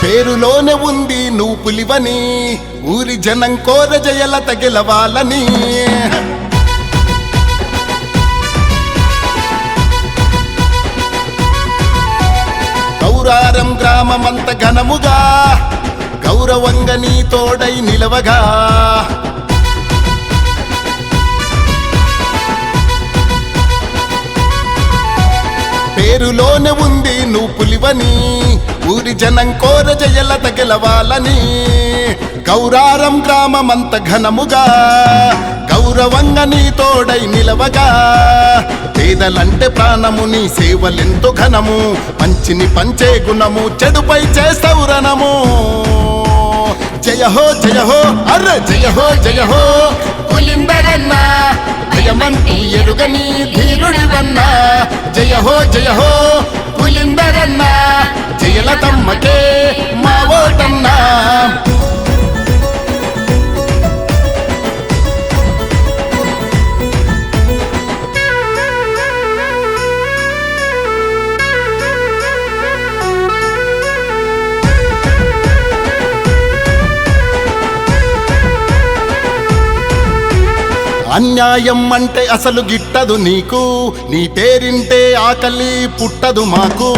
పేరులోనే ఉంది నువ్వు పులివని, ఊరి జనం కోర జయలత గెలవాలని. గౌరారం గ్రామమంత ఘనముగా గౌరవంగా నీ తోడై నిలవగా. పేరులోనే ఉంది నువ్వు పులివని, ఊరి జనం కోర జయలత గెలవాలని. గౌరారం గ్రామమంత ఘనముగా గౌరవంగా నీ తోడై నిలవగా. పేదలంటే ప్రాణము, నీ సేవలెంతో ఘనము, మంచిని పంచే గుణము, చెడుపై చేస్తావు రణము. జయ హో జయ హో అర్ర జయ హో జయ హో పులిందరన్నా, భయమంటూ ఎరుగని ధీరుడివన్నా. జయ హో జయ హో పులిందరన్నా, జయలతమ్మకే మా ఓటన్నా. అన్యాయం అంటే అసలు గిట్టదు నీకు, నీ పేరింటే ఆకలి పుట్టదు మాకు.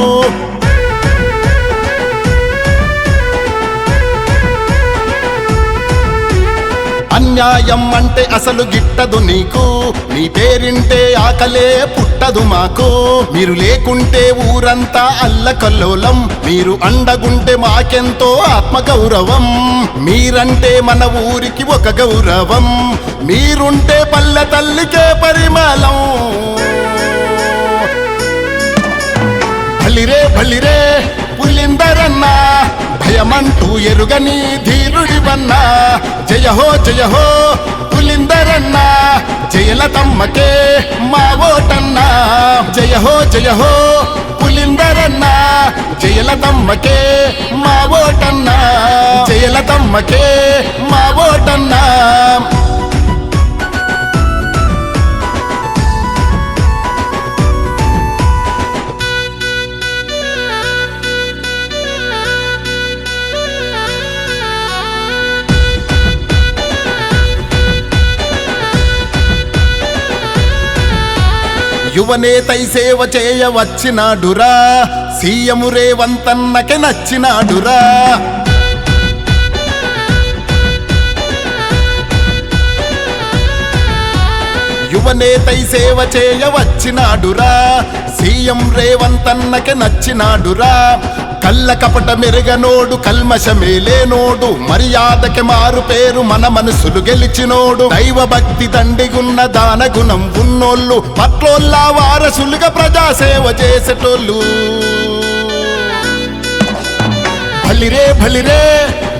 అన్యాయం అంటే అసలు గిట్టదు నీకు, నీ పేరింటే ఆకలే పుట్టదు మాకు. మీరు లేకుంటే ఊరంతా అల్లకల్లోలం, మీరు అండగుంటే మాకెంతో ఆత్మగౌరవం. మీరంటే మన ఊరికి ఒక గౌరవం, మీరుంటే పల్లె తల్లికే పరిమళం. బలిరే బలిరే పులిందరన్నా, భయమంటూ ఎరుగని ధీరుడివన్నా. జయ హో జయ హో పులిందరన్నా, జయలతమ్మకే మా ఓటన్నా. జయ హో జయ హో పులిందరన్నా, జయలతమ్మకే మా ఓటన్నా. జయలతమ్మకే మా ఓటన్నా. యువనేతై సేవ చేయవచ్చినాడురా, సీఎం రేవంతన్నకే నచ్చినాడురా. యువనేతై సేవ చేయవచ్చినాడురా, సీఎం రేవంతన్నకే నచ్చినాడురా. కళ్ళ కపట మెరుగనోడు, కల్మషమే లేనోడు, మర్యాదకి మారు పేరు మన మనసులు గెలిచినోడు. దైవ భక్తి దండిగున్న దాన గుణం ఉన్నోళ్ళు, పట్లోల్లా వారసులుగా ప్రజాసేవ చేసేటోళ్ళు. భలిరే భలిరే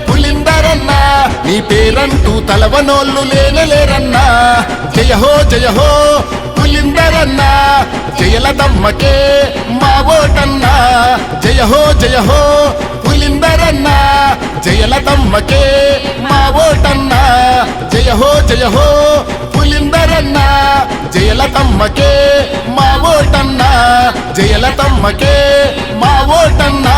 పులిందరన్నా, నీ పేరంటూ తలవనోళ్ళు లేనలేరన్నా. జయ హో జయ హో పులిందరన్నా, జయలతమ్మకే మా ఓటన్నా. జయ హో జయ హో పులిందరన్నా, జయలతమ్మకే మా ఓటన్నా. జయ హో జయ హో పులిందరన్నా, జయలతమ్మకే మా ఓటన్నా. జయలతమ్మకే మా ఓటన్నా.